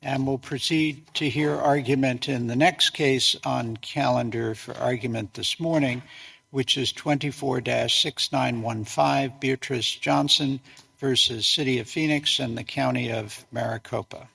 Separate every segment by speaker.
Speaker 1: And we'll proceed to hear argument in the next case on calendar for argument this morning, which is 24-6915, Beatrice Johnson versus City of Phoenix and the County of Maricopa.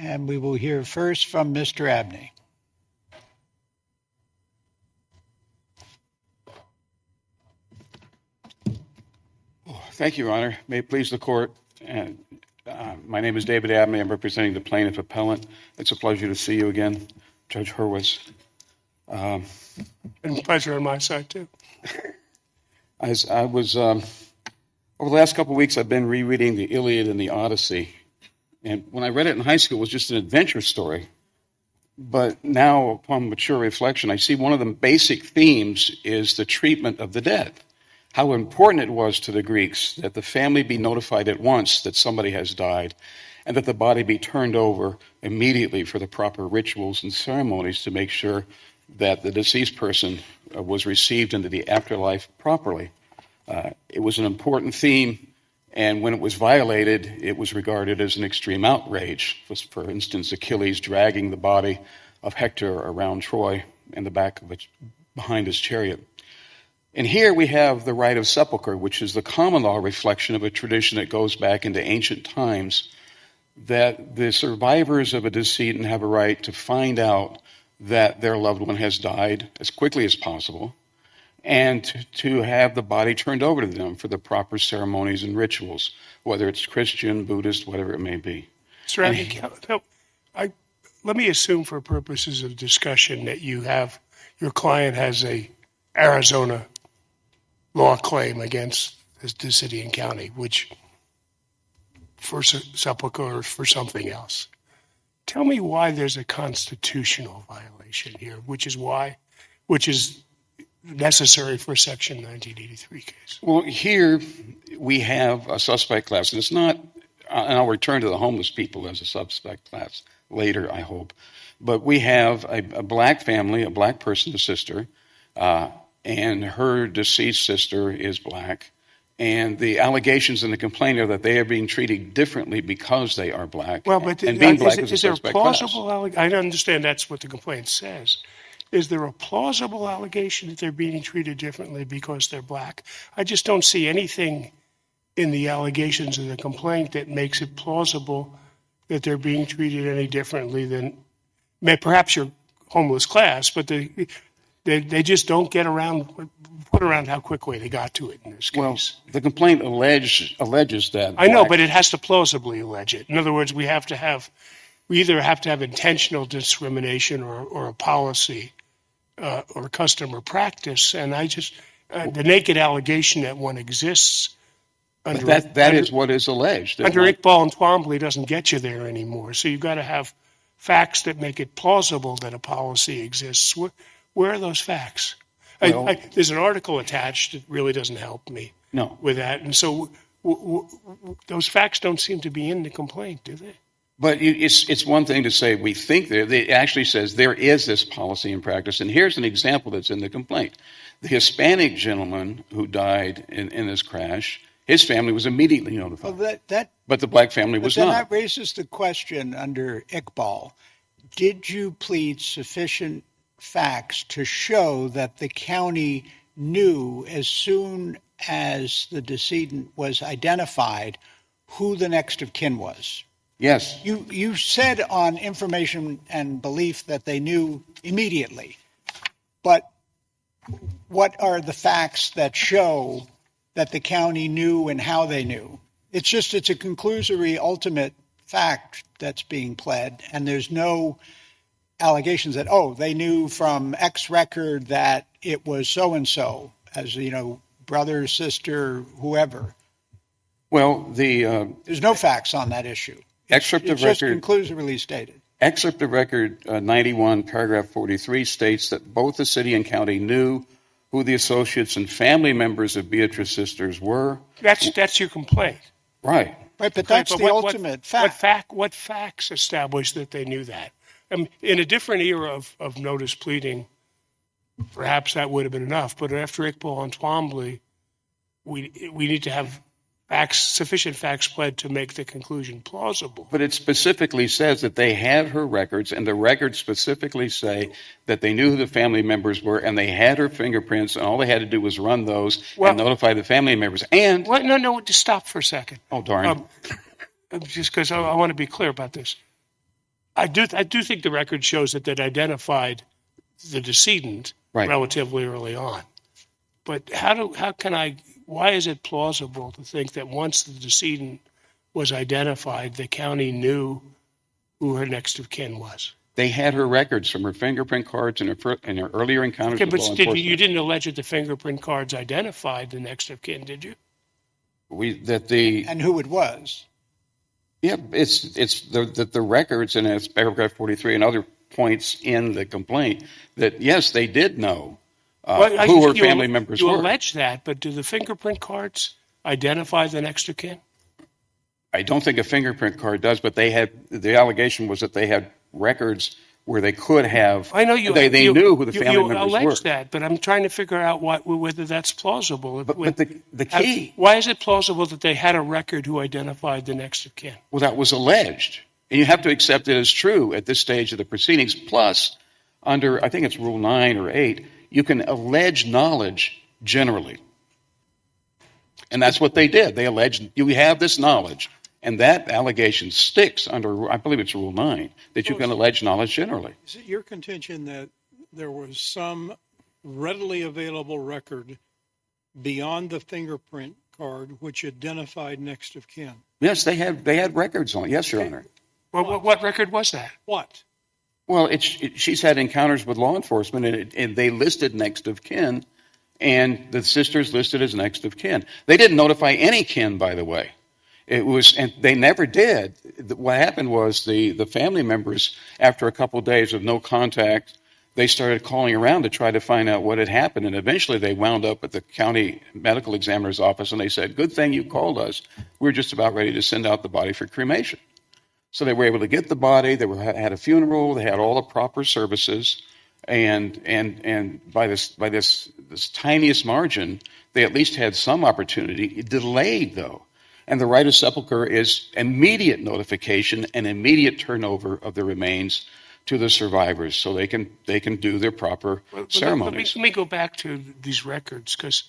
Speaker 1: And we will hear first from Mr. Abney.
Speaker 2: Thank you, Your Honor. May it please the court. My name is David Abney. I'm representing the plaintiff appellant. It's a pleasure to see you again, Judge Hurwitz.
Speaker 3: And pleasure on my side, too.
Speaker 2: As I was, over the last couple of weeks, I've been rereading the Iliad and the Odyssey. And when I read it in high school, it was just an adventure story. But now, upon mature reflection, I see one of the basic themes is the treatment of the dead. How important it was to the Greeks that the family be notified at once that somebody has died, and that the body be turned over immediately for the proper rituals and ceremonies to make sure that the deceased person was received into the afterlife properly. It was an important theme. And when it was violated, it was regarded as an extreme outrage. For instance, Achilles dragging the body of Hector around Troy in the back of behind his chariot. And here we have the right of sepulchre, which is the common law reflection of a tradition that goes back into ancient times, that the survivors of a decedent have a right to find out that their loved one has died as quickly as possible, and to have the body turned over to them for the proper ceremonies and rituals, whether it's Christian, Buddhist, whatever it may be.
Speaker 3: Sir, let me assume for purposes of discussion that your client has a Arizona law claim against the city and county, which for sepulchre or for something else. Tell me why there's a constitutional violation here, which is necessary for Section 1983 case.
Speaker 2: Well, here we have a suspect class, and it's not, and I'll return to the homeless people as a suspect class later, I hope, but we have a black family, a black person, a sister, and her deceased sister is black, and the allegations in the complaint are that they are being treated differently because they are black.
Speaker 3: Well, but
Speaker 2: and being black
Speaker 3: is
Speaker 2: a
Speaker 3: there a
Speaker 2: suspect
Speaker 3: plausible
Speaker 2: class.
Speaker 3: I understand that's what the complaint says. Is there a plausible allegation that they're being treated differently because they're black? I just don't see anything in the allegations of the complaint that makes it plausible that they're being treated any differently than perhaps your homeless class, but they just don't put around how quickly they got to it in this case.
Speaker 2: Well, the complaint alleges that.
Speaker 3: I know, but it has to plausibly allege it. In other words, we either have to have intentional discrimination or a policy or custom or practice, and the naked allegation that one exists under
Speaker 2: that is what is alleged.
Speaker 3: Under Iqbal and Twombly doesn't get you there anymore. So you've got to have facts that make it plausible that a policy exists. Where are those facts? Well, there's an article attached that really doesn't help me with that, and so those facts don't seem to be in the complaint, do they?
Speaker 2: But it's one thing to say we think there. It actually says there is this policy and practice. And here's an example that's in the complaint. The Hispanic gentleman who died in this crash, his family was immediately notified.
Speaker 1: Well,
Speaker 2: but the black family was not.
Speaker 1: That raises the question under Iqbal. Did you plead sufficient facts to show that the county knew as soon as the decedent was identified who the next of kin was?
Speaker 2: Yes.
Speaker 1: You said on information and belief that they knew immediately, but what are the facts that show that the county knew and how they knew. It's a conclusory ultimate fact that's being pled, and there's no allegations that, they knew from X record that it was so-and-so, as, brother, sister, whoever.
Speaker 2: Well,
Speaker 1: there's no facts on that issue.
Speaker 2: Excerpt of
Speaker 1: just
Speaker 2: record
Speaker 1: conclusively stated.
Speaker 2: Excerpt of record 91, paragraph 43 states that both the city and county knew who the associates and family members of Beatrice's sisters were.
Speaker 3: That's your complaint.
Speaker 2: Right.
Speaker 1: Right, but that's the ultimate fact.
Speaker 3: What facts establish that they knew that? In a different era of notice pleading, perhaps that would have been enough. But after Iqbal and Twombly, we need to have sufficient facts pled to make the conclusion plausible.
Speaker 2: But it specifically says that they had her records, and the records specifically say that they knew who the family members were, and they had her fingerprints, and all they had to do was run those and notify the family members. And
Speaker 3: no, just stop for a second.
Speaker 2: Oh, darn.
Speaker 3: Just because I want to be clear about this. I do think the record shows that they'd identified the decedent relatively early on. But why is it plausible to think that once the decedent was identified, the county knew who her next of kin was?
Speaker 2: They had her records from her fingerprint cards and her earlier encounters with law enforcement.
Speaker 3: You didn't allege that the fingerprint cards identified the next of kin, did you?
Speaker 1: And who it was.
Speaker 2: Yeah, it's the records, and it's paragraph 43 and other points in the complaint that, yes, they did know who her family members were.
Speaker 3: You allege that, but do the fingerprint cards identify the next of kin?
Speaker 2: I don't think a fingerprint card does, but the allegation was that they had records where they could have.
Speaker 3: I know
Speaker 2: they knew who the family members were.
Speaker 3: You allege that, but I'm trying to figure out whether that's plausible.
Speaker 2: But the key.
Speaker 3: Why is it plausible that they had a record who identified the next of kin?
Speaker 2: Well, that was alleged. And you have to accept it as true at this stage of the proceedings. Plus, under, I think it's Rule 9 or 8, you can allege knowledge generally. And that's what they did. They alleged, you have this knowledge. And that allegation sticks under, I believe it's Rule 9, that you can allege knowledge generally.
Speaker 4: Is it your contention that there was some readily available record beyond the fingerprint card which identified next of kin?
Speaker 2: Yes, they had records on it. Yes, Your Honor.
Speaker 3: Well, what record was that?
Speaker 4: What?
Speaker 2: Well, she's had encounters with law enforcement, and they listed next of kin, and the sisters listed as next of kin. They didn't notify any kin, by the way. And they never did. What happened was the family members, after a couple of days of no contact, they started calling around to try to find out what had happened. And eventually they wound up at the county medical examiner's office, and they said, "Good thing you called us. We were just about ready to send out the body for cremation." So they were able to get the body. They had a funeral. They had all the proper services. And by this tiniest margin, they at least had some opportunity. Delayed, though. And the right of sepulcher is immediate notification and immediate turnover of the remains to the survivors, so they can do their proper ceremonies.
Speaker 3: Let me go back to these records, because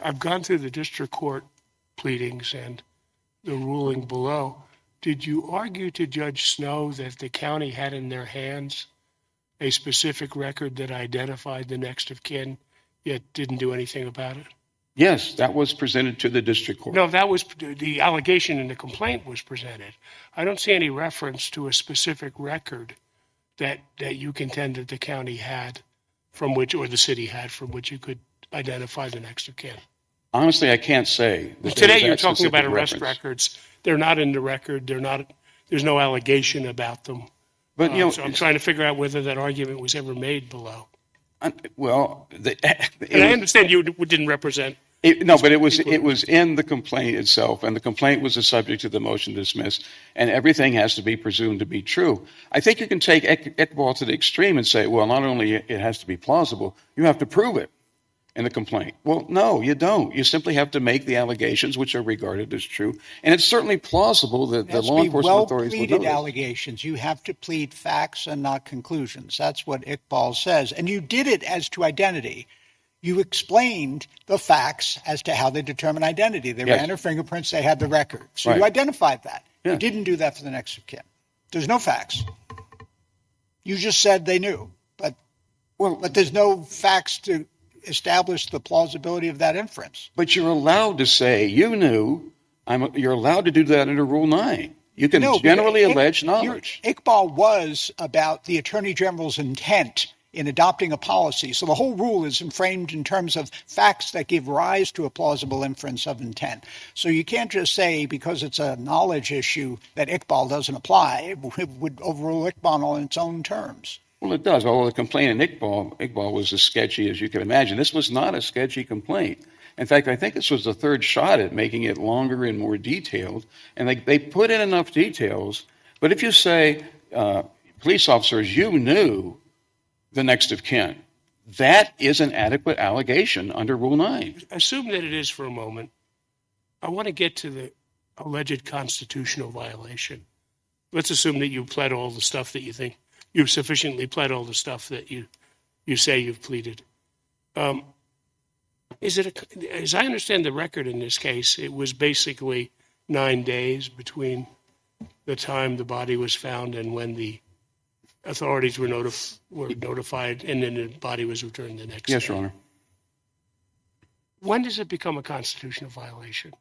Speaker 3: I've gone through the district court pleadings and the ruling below. Did you argue to Judge Snow that the county had in their hands a specific record that identified the next of kin, yet didn't do anything about it?
Speaker 2: Yes, that was presented to the district court.
Speaker 3: No, that was the allegation in the complaint was presented. I don't see any reference to a specific record that you contend that the county had from which, or the city had, from which you could identify the next of kin.
Speaker 2: Honestly, I can't say.
Speaker 3: Today you're talking about arrest records. They're not in the record. There's no allegation about them.
Speaker 2: But
Speaker 3: so I'm trying to figure out whether that argument was ever made below.
Speaker 2: Well,
Speaker 3: and I understand you didn't represent.
Speaker 2: But it was in the complaint itself, and the complaint was the subject of the motion to dismiss, and everything has to be presumed to be true. I think you can take Iqbal to the extreme and say, well, not only it has to be plausible, you have to prove it in the complaint. Well, no, you don't. You simply have to make the allegations, which are regarded as true, and it's certainly plausible that the law enforcement authorities would know this.
Speaker 1: Allegations. You have to plead facts and not conclusions. That's what Iqbal says, and you did it as to identity. You explained the facts as to how they determine identity. They ran her fingerprints. They had the record. So you identified that. Yeah. You didn't do that for the next of kin. There's no facts. You just said they knew. But there's no facts to establish the plausibility of that inference.
Speaker 2: But you're allowed to say you knew. You're allowed to do that under Rule 9. You can
Speaker 1: No,
Speaker 2: generally
Speaker 1: because
Speaker 2: allege knowledge.
Speaker 1: Iqbal was about the Attorney General's intent in adopting a policy. So the whole rule is framed in terms of facts that give rise to a plausible inference of intent. So you can't just say because it's a knowledge issue that Iqbal doesn't apply. It would overrule Iqbal on its own terms.
Speaker 2: Well, it does. Although the complaint in Iqbal was as sketchy as you can imagine. This was not a sketchy complaint. In fact, I think this was the third shot at making it longer and more detailed. And they put in enough details. But if you say, police officers, you knew the next of kin, that is an adequate allegation under Rule 9.
Speaker 3: Assume that it is for a moment. I want to get to the alleged constitutional violation. Let's assume that you pled all the stuff that you think you've sufficiently pled all the stuff that you say you've pleaded. Is it as I understand the record in this case, it was basically 9 days between the time the body was found and when the authorities were notified, and then the body was returned the next day.
Speaker 2: Yes, Your Honor.
Speaker 3: When does it become a constitutional violation?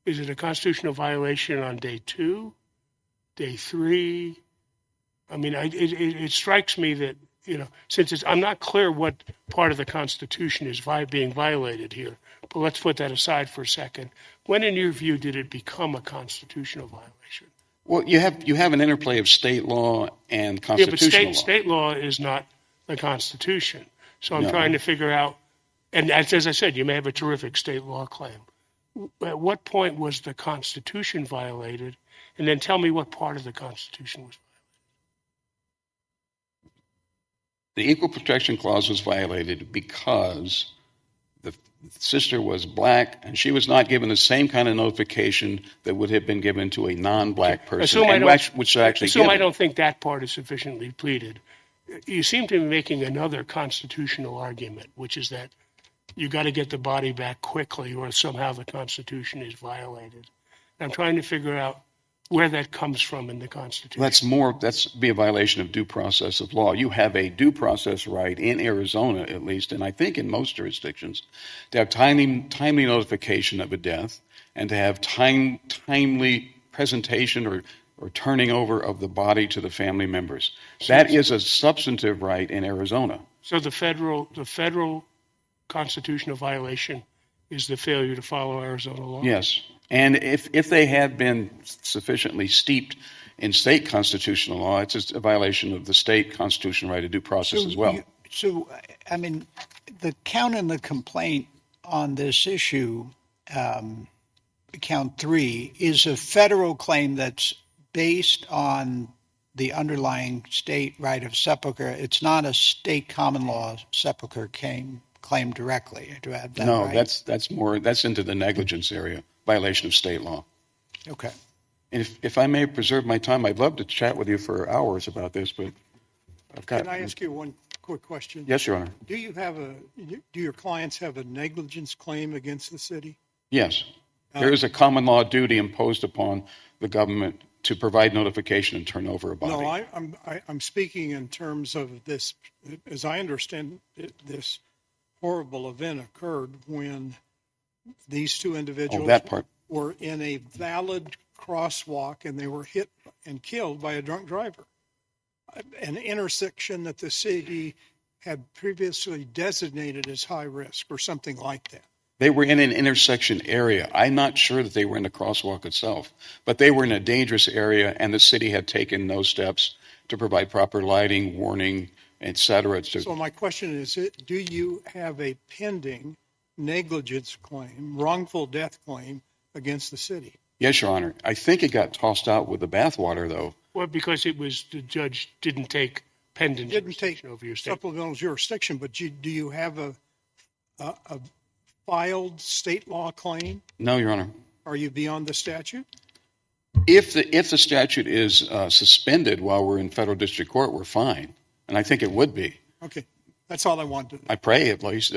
Speaker 3: Is it a constitutional violation on day 2, day 3? I mean, it strikes me that, since I'm not clear what part of the Constitution is being violated here, but let's put that aside for a second. When, in your view, did it become a constitutional violation?
Speaker 2: Well, you have an interplay of state law and constitutional law.
Speaker 3: State law is not the Constitution. So I'm
Speaker 2: No.
Speaker 3: trying to figure out, and as I said, you may have a terrific state law claim. At what point was the Constitution violated? And then tell me what part of the Constitution was violated.
Speaker 2: The Equal Protection Clause was violated because the sister was black and she was not given the same kind of notification that would have been given to a non-black person. I
Speaker 3: don't think that part is sufficiently pleaded. You seem to be making another constitutional argument, which is that you got to get the body back quickly or somehow the Constitution is violated. I'm trying to figure out where that comes from in the Constitution.
Speaker 2: That's be a violation of due process of law. You have a due process right in Arizona, at least, and I think in most jurisdictions, to have timely notification of a death and to have timely presentation or turning over of the body to the family members. That is a substantive right in Arizona.
Speaker 3: So the federal constitutional violation is the failure to follow Arizona law?
Speaker 2: Yes. And if they had been sufficiently steeped in state constitutional law, it's just a violation of the state constitutional right to due process as well.
Speaker 1: The count in the complaint on this issue, count 3, is a federal claim that's based on the underlying state right of sepulcher. It's not a state common law sepulcher claim directly. Do I have that
Speaker 2: No,
Speaker 1: right?
Speaker 2: that's into the negligence area, violation of state law.
Speaker 1: Okay.
Speaker 2: And if I may preserve my time, I'd love to chat with you for hours about this, but I've got.
Speaker 4: Can I ask you one quick question?
Speaker 2: Yes, Your Honor.
Speaker 4: Do your clients have a negligence claim against the city?
Speaker 2: Yes. There is a common law duty imposed upon the government to provide notification and turn over a body.
Speaker 4: No, I'm speaking in terms of this. As I understand it, this horrible event occurred when these two individuals were in a valid crosswalk and they were hit and killed by a drunk driver. An intersection that the city had previously designated as high risk or something like that.
Speaker 2: They were in an intersection area. I'm not sure that they were in the crosswalk itself, but they were in a dangerous area, and the city had taken no steps to provide proper lighting, warning, etc.
Speaker 4: So my question is, do you have a pending negligence claim, wrongful death claim against the city?
Speaker 2: Yes, Your Honor. I think it got tossed out with the bathwater, though.
Speaker 3: Well, because the judge didn't take pendant jurisdiction over your state.
Speaker 4: Supplemental jurisdiction, but do you have a filed state law claim?
Speaker 2: No, Your Honor.
Speaker 4: Are you beyond the statute?
Speaker 2: If the statute is suspended while we're in federal district court, we're fine, and I think it would be.
Speaker 4: Okay, that's all I wanted to know.
Speaker 2: I pray at least.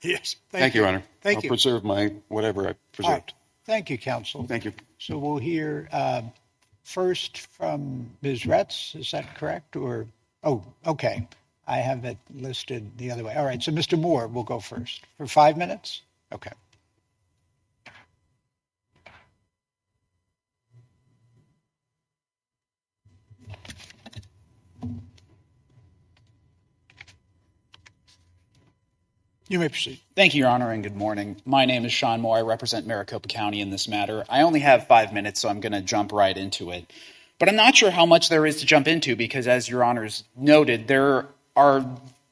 Speaker 4: Yes.
Speaker 2: Thank you, Your Honor.
Speaker 4: Thank you.
Speaker 2: I'll preserve my whatever I preserved.
Speaker 1: All right. Thank you, counsel.
Speaker 2: Thank you.
Speaker 1: So we'll hear first from Ms. Retz. Is that correct? Okay. I have it listed the other way. All right, so Mr. Moore will go first for 5 minutes. Okay. You may proceed.
Speaker 5: Thank you, Your Honor, and good morning. My name is Sean Moore. I represent Maricopa County in this matter. I only have 5 minutes, so I'm going to jump right into it. But I'm not sure how much there is to jump into because, as Your Honors noted, there are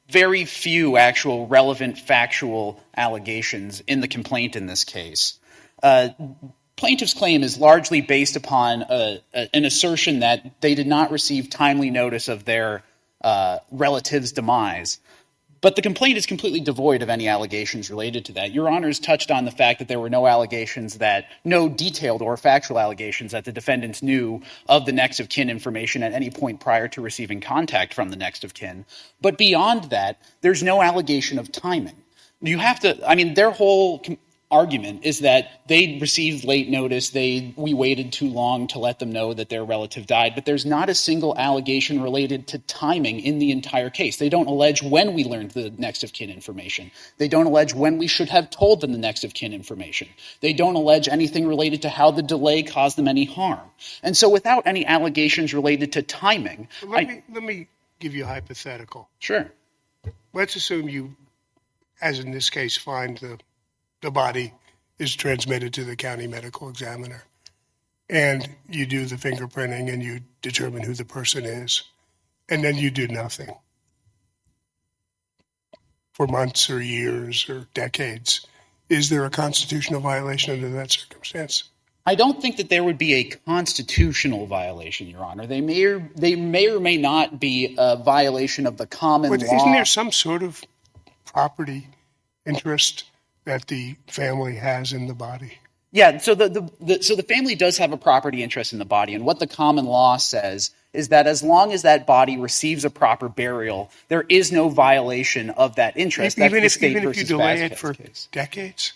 Speaker 5: very few actual relevant factual allegations in the complaint in this case. Plaintiff's claim is largely based upon an assertion that they did not receive timely notice of their relative's demise. But the complaint is completely devoid of any allegations related to that. Your Honors touched on the fact that there were no detailed or factual allegations that the defendants knew of the next of kin information at any point prior to receiving contact from the next of kin. But beyond that, there's no allegation of timing. Their whole argument is that they received late notice, we waited too long to let them know that their relative died, but there's not a single allegation related to timing in the entire case. They don't allege when we learned the next of kin information. They don't allege when we should have told them the next of kin information. They don't allege anything related to how the delay caused them any harm. And so without any allegations related to timing...
Speaker 3: Let me give you a hypothetical.
Speaker 5: Sure.
Speaker 3: Let's assume you, as in this case, find the body is transmitted to the county medical examiner, and you do the fingerprinting and you determine who the person is, and then you do nothing for months or years or decades. Is there a constitutional violation under that circumstance?
Speaker 5: I don't think that there would be a constitutional violation, Your Honor. They may or may not be a violation of the common law.
Speaker 3: Isn't there some sort of property interest that the family has in the body?
Speaker 5: Yeah, so the family does have a property interest in the body, and what the common law says is that as long as that body receives a proper burial, there is no violation of that interest.
Speaker 3: Even if you delay it for decades?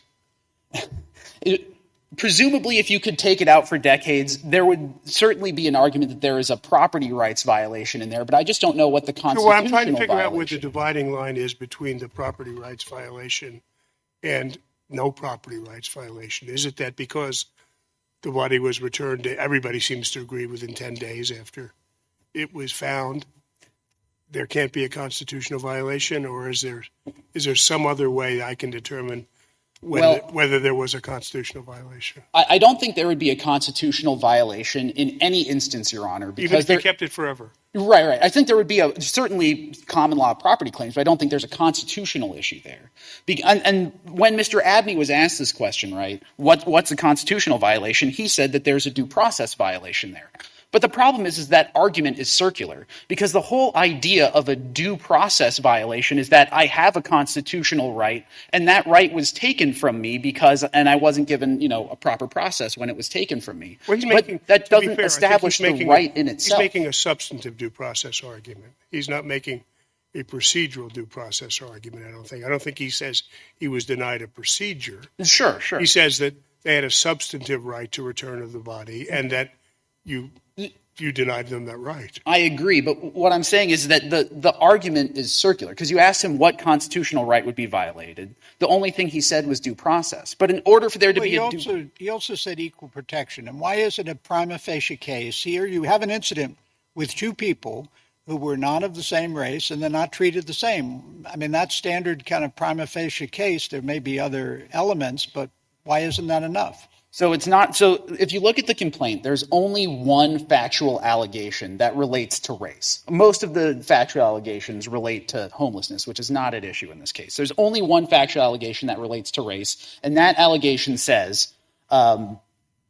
Speaker 5: Presumably, if you could take it out for decades, there would certainly be an argument that there is a property rights violation in there, but I just don't know what the constitutional violation.
Speaker 3: So I'm trying to figure out where the dividing line is between the property rights violation and no property rights violation. Is it that because the body was returned, everybody seems to agree within 10 days after it was found, there can't be a constitutional violation, or is there some other way I can determine whether there was a constitutional violation?
Speaker 5: I don't think there would be a constitutional violation in any instance, Your Honor.
Speaker 3: Even if they kept it forever?
Speaker 5: Right. I think there would be certainly common law property claims, but I don't think there's a constitutional issue there. And when Mr. Abney was asked this question, right, what's a constitutional violation, he said that there's a due process violation there. But the problem is that argument is circular, because the whole idea of a due process violation is that I have a constitutional right, and that right was taken from me and I wasn't given, a proper process when it was taken from me.
Speaker 3: Well,
Speaker 5: but that doesn't establish the right in itself.
Speaker 3: He's making a substantive due process argument. He's not making a procedural due process argument, I don't think. I don't think he says he was denied a procedure.
Speaker 5: Sure.
Speaker 3: He says that they had a substantive right to return of the body, and that you denied them that right.
Speaker 5: I agree, but what I'm saying is that the argument is circular, because you asked him what constitutional right would be violated. The only thing he said was due process. But in order for there to be
Speaker 1: he also said equal protection. And why is it a prima facie case? Here you have an incident with two people who were not of the same race, and they're not treated the same. I mean, that's standard kind of prima facie case. There may be other elements, but why isn't that enough?
Speaker 5: So if you look at the complaint, there's only one factual allegation that relates to race. Most of the factual allegations relate to homelessness, which is not at issue in this case. There's only one factual allegation that relates to race, and that allegation says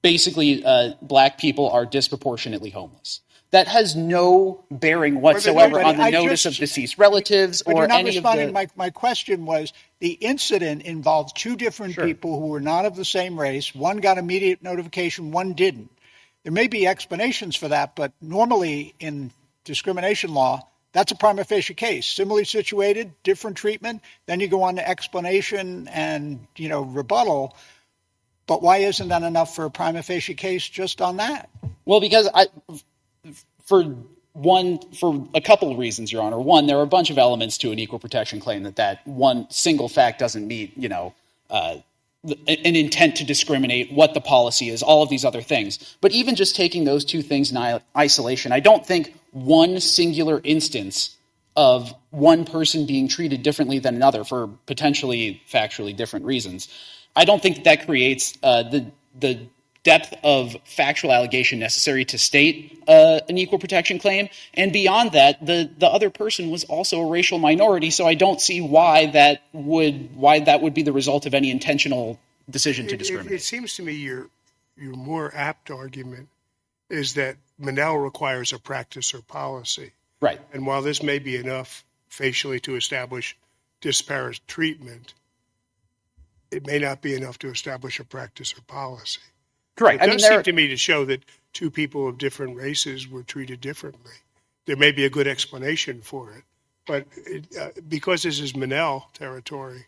Speaker 5: basically black people are disproportionately homeless. That has no bearing whatsoever on the notice of deceased relatives or any of the...
Speaker 1: My question was, the incident involved two different people who were not of the same race. One got immediate notification, one didn't. There may be explanations for that, but normally in discrimination law, that's a prima facie case. Similarly situated, different treatment. Then you go on to explanation and, rebuttal. But why isn't that enough for a prima facie case just on that?
Speaker 5: Well, because for One, for a couple of reasons, Your Honor. One, there are a bunch of elements to an equal protection claim that one single fact doesn't meet, an intent to discriminate, what the policy is, all of these other things. But even just taking those two things in isolation, I don't think one singular instance of one person being treated differently than another for potentially factually different reasons, I don't think that creates the depth of factual allegation necessary to state an equal protection claim. And beyond that, the other person was also a racial minority, so I don't see why that would be the result of any intentional decision to discriminate.
Speaker 3: It seems to me your more apt argument is that Monell requires a practice or policy.
Speaker 5: Right.
Speaker 3: And while this may be enough facially to establish disparate treatment, it may not be enough to establish a practice or policy.
Speaker 5: Correct.
Speaker 3: It does seem to me to show that two people of different races were treated differently. There may be a good explanation for it, but because this is Monell territory,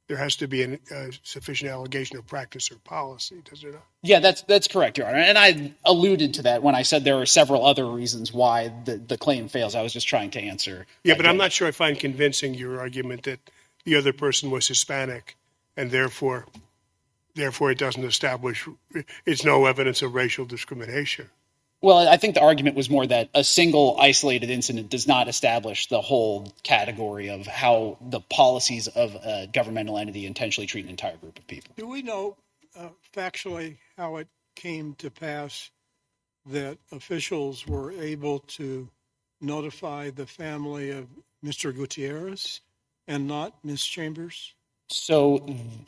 Speaker 3: there has to be a sufficient allegation of practice or policy, does there not?
Speaker 5: Yeah, that's correct, Your Honor. And I alluded to that when I said there are several other reasons why the claim fails. I was just trying to answer.
Speaker 3: Yeah, but I'm not sure I find convincing your argument that the other person was Hispanic and therefore it doesn't establish, it's no evidence of racial discrimination.
Speaker 5: Well, I think the argument was more that a single isolated incident does not establish the whole category of how the policies of a governmental entity intentionally treat an entire group of people.
Speaker 4: Do we know factually how it came to pass that officials were able to notify the family of Mr. Gutierrez and not Ms. Chambers?
Speaker 5: So,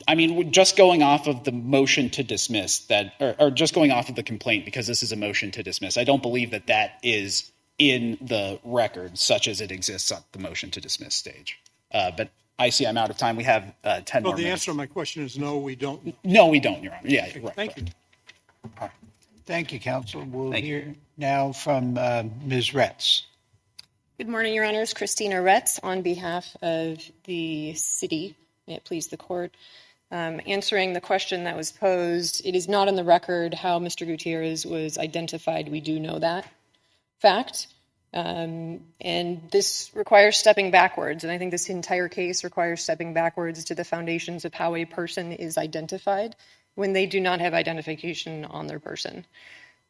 Speaker 5: I mean, just going off of the motion to dismiss or just going off of the complaint, because this is a motion to dismiss, I don't believe that is in the record such as it exists at the motion to dismiss stage. But I see I'm out of time. We have 10 more minutes.
Speaker 4: Well, the answer to my question is no, we don't know.
Speaker 5: No, we don't, Your Honor. Yeah,
Speaker 4: Okay,
Speaker 5: right.
Speaker 4: thank you.
Speaker 1: Thank you, counsel. We'll hear now from Ms. Retz.
Speaker 6: Good morning, Your Honors. Christina Retz on behalf of the city. May it please the court. Answering the question that was posed, it is not on the record how Mr. Gutierrez was identified. We do know that fact. And this requires stepping backwards. And I think this entire case requires stepping backwards to the foundations of how a person is identified when they do not have identification on their person.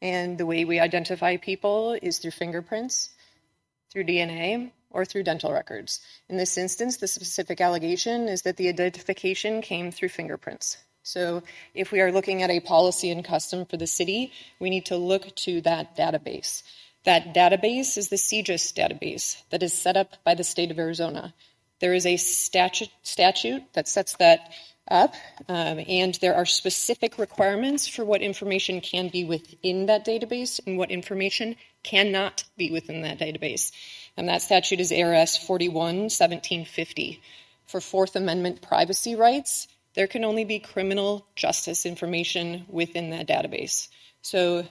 Speaker 6: And the way we identify people is through fingerprints, through DNA, or through dental records. In this instance, the specific allegation is that the identification came through fingerprints. So if we are looking at a policy and custom for the city, we need to look to that database. That database is the CJIS database that is set up by the state of Arizona. There is a statute that sets that up, and there are specific requirements for what information can be within that database and what information cannot be within that database. And that statute is ARS 41-1750. For Fourth Amendment privacy rights, there can only be criminal justice information within that database. So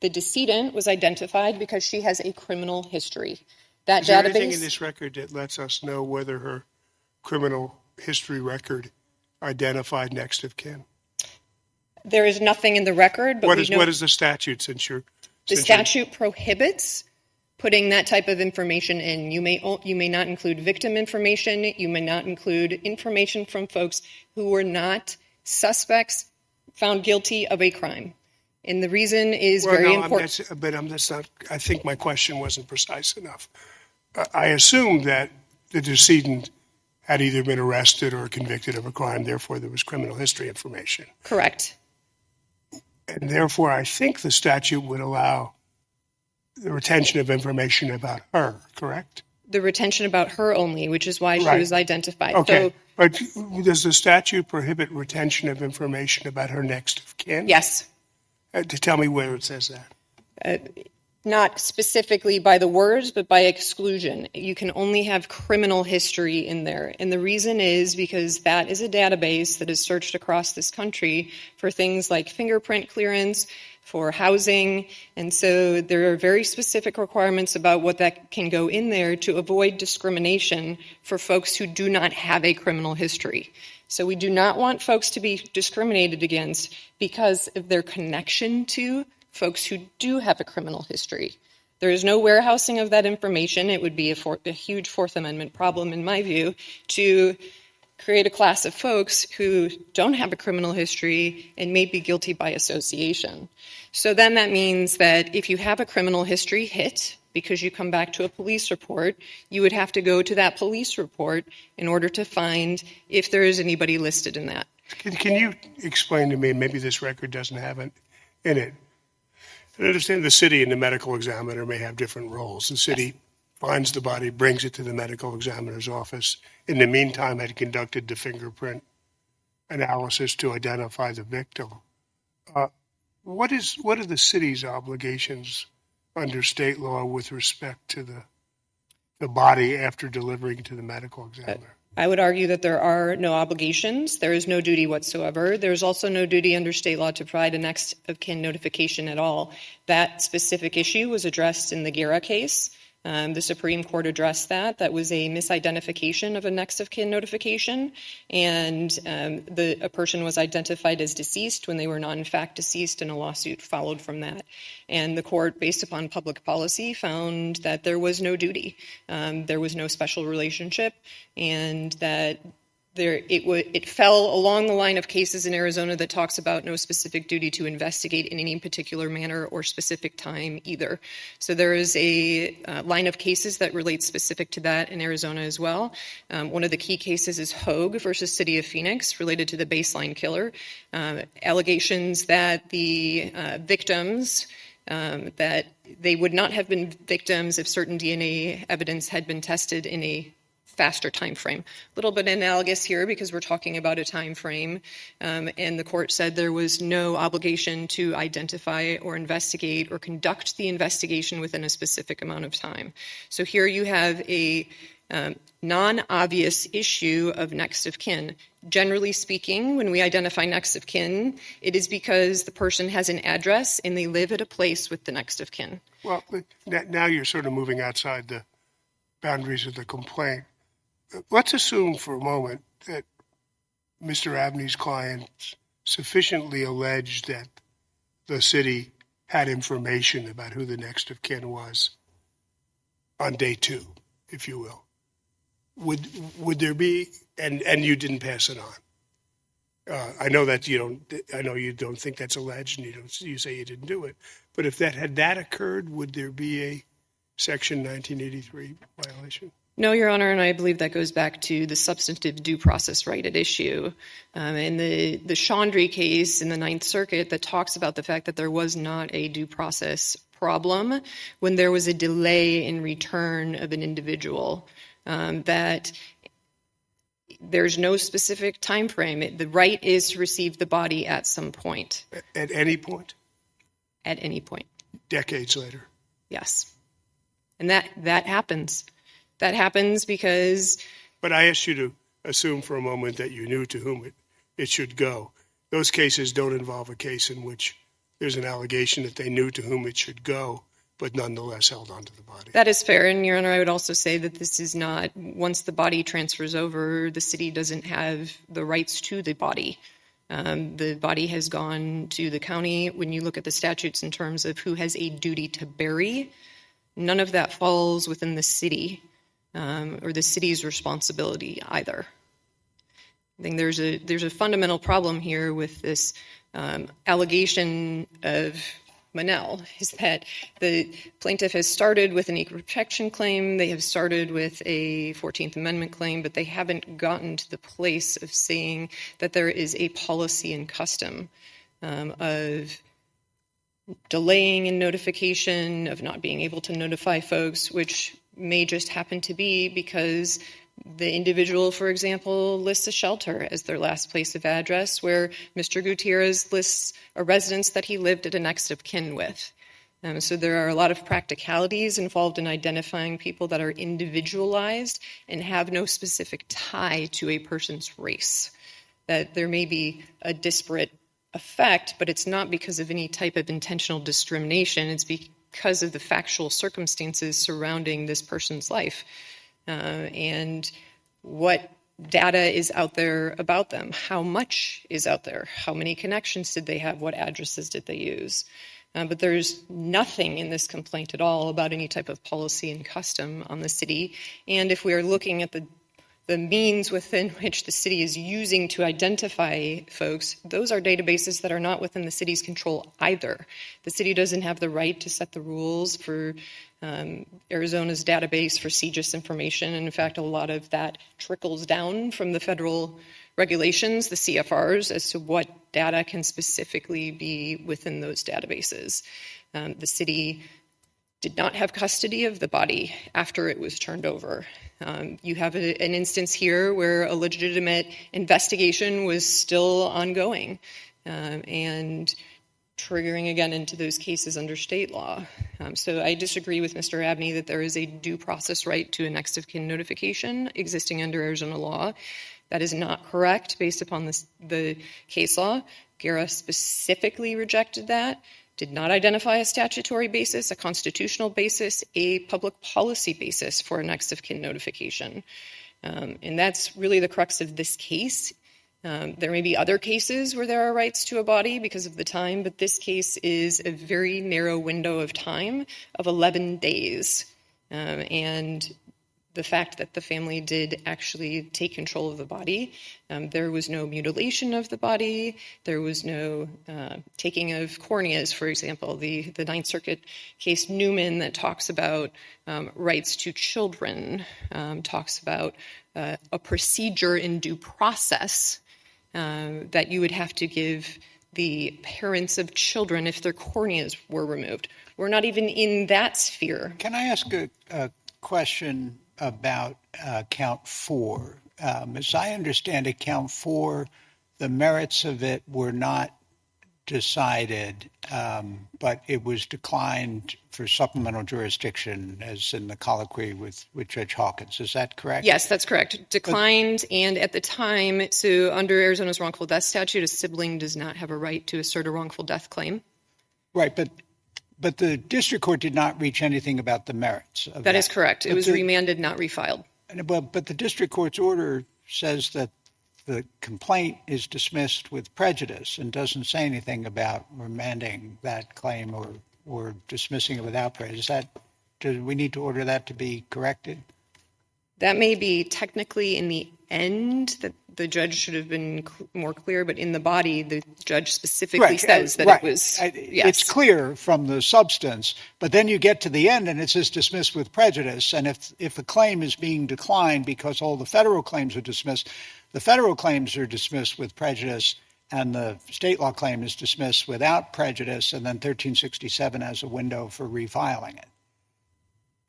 Speaker 6: the decedent was identified because she has a criminal history. That
Speaker 3: Is there
Speaker 6: database,
Speaker 3: anything in this record that lets us know whether her criminal history record identified next of kin?
Speaker 6: there is nothing in the record, but
Speaker 3: What
Speaker 6: we know
Speaker 3: is the statute since you're...
Speaker 6: the statute prohibits putting that type of information in. You may not include victim information. You may not include information from folks who were not suspects found guilty of a crime. And the reason is very important.
Speaker 3: I think my question wasn't precise enough. I assume that the decedent had either been arrested or convicted of a crime, therefore there was criminal history information.
Speaker 6: Correct.
Speaker 3: And therefore I think the statute would allow the retention of information about her, correct?
Speaker 6: The retention about her only, which is why she was identified.
Speaker 3: Okay,
Speaker 6: So,
Speaker 3: but does the statute prohibit retention of information about her next of kin?
Speaker 6: yes.
Speaker 3: To tell me where it says that.
Speaker 6: Not specifically by the words, but by exclusion. You can only have criminal history in there. And the reason is because that is a database that is searched across this country for things like fingerprint clearance, for housing. And so there are very specific requirements about what that can go in there to avoid discrimination for folks who do not have a criminal history. So we do not want folks to be discriminated against because of their connection to folks who do have a criminal history. There is no warehousing of that information. It would be a huge Fourth Amendment problem, in my view, to create a class of folks who don't have a criminal history and may be guilty by association. So then that means that if you have a criminal history hit, because you come back to a police report, you would have to go to that police report in order to find if there is anybody listed in that.
Speaker 3: Can you explain to me, maybe this record doesn't have it in it. I understand the city and the medical examiner may have different roles. The city finds the body, brings it to the medical examiner's office. In the meantime, had conducted the fingerprint analysis to identify the victim. What are the city's obligations under state law with respect to the body after delivering to the medical examiner?
Speaker 6: I would argue that there are no obligations. There is no duty whatsoever. There's also no duty under state law to provide a next of kin notification at all. That specific issue was addressed in the Guerra case. The Supreme Court addressed that. That was a misidentification of a next of kin notification, and a person was identified as deceased when they were not in fact deceased, and a lawsuit followed from that. And the court, based upon public policy, found that there was no duty. There was no special relationship, and that it fell along the line of cases in Arizona that talks about no specific duty to investigate in any particular manner or specific time either. So there is a line of cases that relates specific to that in Arizona as well. One of the key cases is Hogue versus City of Phoenix, related to the baseline killer. Allegations that the victims that they would not have been victims if certain DNA evidence had been tested in a faster time frame. A little bit analogous here because we're talking about a time frame, and the court said there was no obligation to identify or investigate or conduct the investigation within a specific amount of time. So here you have a non-obvious issue of next of kin. Generally speaking, when we identify next of kin, it is because the person has an address and they live at a place with the next of kin.
Speaker 3: Well, now you're sort of moving outside the boundaries of the complaint. Let's assume for a moment that Mr. Abney's clients sufficiently alleged that the city had information about who the next of kin was on day 2, if you will. Would there be, and you didn't pass it on. I know that you don't think that's alleged, and you say you didn't do it. But if that had occurred, would there be a Section 1983 violation?
Speaker 6: No, Your Honor, and I believe that goes back to the substantive due process right at issue. In the Chandri case in the Ninth Circuit that talks about the fact that there was not a due process problem when there was a delay in return of an individual, that there's no specific time frame. The right is to receive the body at some point.
Speaker 3: At any point?
Speaker 6: At any point.
Speaker 3: Decades later?
Speaker 6: Yes. And that happens. That happens because...
Speaker 3: But I asked you to assume for a moment that you knew to whom it should go. Those cases don't involve a case in which there's an allegation that they knew to whom it should go, but nonetheless held onto the body.
Speaker 6: That is fair. And, Your Honor, I would also say that this is not, once the body transfers over, the city doesn't have the rights to the body. The body has gone to the county. When you look at the statutes in terms of who has a duty to bury, none of that falls within the city or the city's responsibility either. I think there's a fundamental problem here with this allegation of Monell, is that the plaintiff has started with an equal protection claim, they have started with a 14th Amendment claim, but they haven't gotten to the place of saying that there is a policy and custom of delaying in notification, of not being able to notify folks, which may just happen to be because the individual, for example, lists a shelter as their last place of address, where Mr. Gutierrez lists a residence that he lived at a next of kin with. So there are a lot of practicalities involved in identifying people that are individualized and have no specific tie to a person's race. That there may be a disparate effect, but it's not because of any type of intentional discrimination. It's because of the factual circumstances surrounding this person's life. And what data is out there about them. How much is out there? How many connections did they have? What addresses did they use? But there's nothing in this complaint at all about any type of policy and custom on the city. And if we are looking at the means within which the city is using to identify folks, those are databases that are not within the city's control either. The city doesn't have the right to set the rules for Arizona's database for CGIS information. And in fact, a lot of that trickles down from the federal regulations, the CFRs, as to what data can specifically be within those databases. The city did not have custody of the body after it was turned over. You have an instance here where a legitimate investigation was still ongoing and triggering again into those cases under state law. So I disagree with Mr. Abney that there is a due process right to a next of kin notification existing under Arizona law. That is not correct based upon the case law. GERA specifically rejected that, did not identify a statutory basis, a constitutional basis, a public policy basis for a next of kin notification. And that's really the crux of this case. There may be other cases where there are rights to a body because of the time, but this case is a very narrow window of time of 11 days. And the fact that the family did actually take control of the body, there was no mutilation of the body, there was no taking of corneas, for example. The Ninth Circuit case Newman that talks about rights to children, talks about a procedure in due process that you would have to give the parents of children if their corneas were removed. We're not even in that sphere.
Speaker 1: Can I ask a question about count 4? As I understand it, count 4, the merits of it were not decided, but it was declined for supplemental jurisdiction, as in the colloquy with Judge Hawkins. Is that correct?
Speaker 6: Yes, that's correct. Declined, and at the time, so under Arizona's wrongful death statute, a sibling does not have a right to assert a wrongful death claim.
Speaker 1: Right, but the district court did not reach anything about the merits of that.
Speaker 6: That is correct. It was remanded, not refiled.
Speaker 1: But the district court's order says that the complaint is dismissed with prejudice and doesn't say anything about remanding that claim or dismissing it without prejudice. Do we need to order that to be corrected?
Speaker 6: That may be technically in the end that the judge should have been more clear, but in the body, the judge specifically says that it was. Yes.
Speaker 1: It's clear from the substance, but then you get to the end and it says dismissed with prejudice. And if a claim is being declined because all the federal claims are dismissed, the federal claims are dismissed with prejudice and the state law claim is dismissed without prejudice, and then 1367 has a window for refiling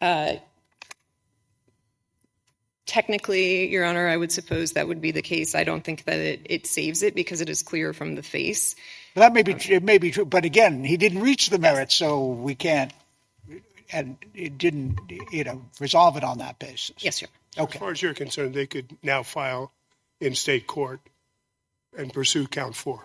Speaker 1: it.
Speaker 6: Technically, Your Honor, I would suppose that would be the case. I don't think that it saves it because it is clear from the face.
Speaker 1: But that may be true. But again, he didn't reach the merits, so we can't, and it didn't, resolve it on that basis.
Speaker 6: Yes, sir.
Speaker 1: Okay.
Speaker 3: As far as you're concerned, they could now file in state court and pursue count 4.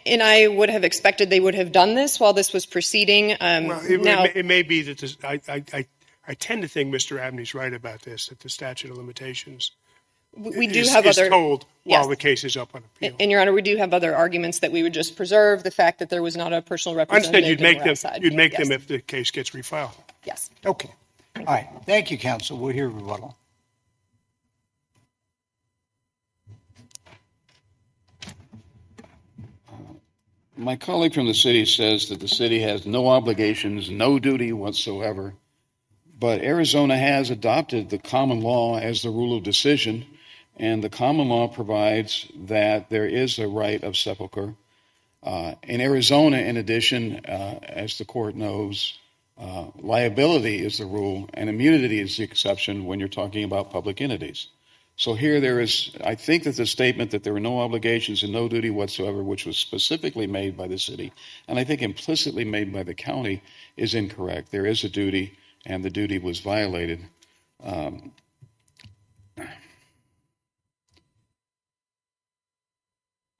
Speaker 6: And I would have expected they would have done this while this was proceeding.
Speaker 3: It may be that I tend to think Mr. Abney's right about this, that the statute of limitations is told while the case is up on appeal.
Speaker 6: And, Your Honor, we do have other arguments that we would just preserve the fact that there was not a personal representative.
Speaker 3: Instead, you'd make them if the case gets refiled.
Speaker 6: Yes.
Speaker 1: Okay. All right. Thank you, counsel. We'll hear rebuttal.
Speaker 2: My colleague from the city says that the city has no obligations, no duty whatsoever. But Arizona has adopted the common law as the rule of decision, and the common law provides that there is a right of sepulcher. In Arizona, in addition, as the court knows, liability is the rule and immunity is the exception when you're talking about public entities. So here there is, I think that the statement that there were no obligations and no duty whatsoever, which was specifically made by the city, and I think implicitly made by the county, is incorrect. There is a duty, and the duty was violated.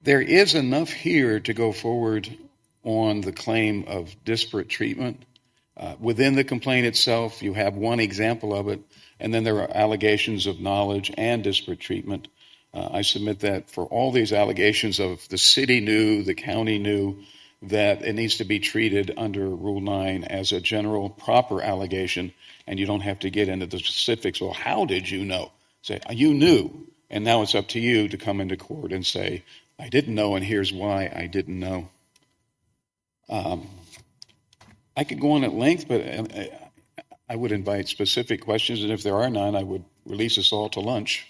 Speaker 2: There is enough here to go forward on the claim of disparate treatment. Within the complaint itself, you have one example of it, and then there are allegations of knowledge and disparate treatment. I submit that for all these allegations of the city knew, the county knew, that it needs to be treated under Rule 9 as a general proper allegation, and you don't have to get into the specifics. Well, how did you know? Say, you knew, and now it's up to you to come into court and say, I didn't know, and here's why I didn't know. I could go on at length, but I would invite specific questions, and if there are none, I would release us all to lunch.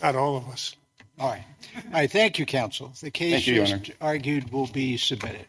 Speaker 3: Not all of us.
Speaker 1: All right. All right. Thank you, counsel. The case
Speaker 2: Thank you, Your
Speaker 1: just
Speaker 2: Honor.
Speaker 1: argued will be submitted.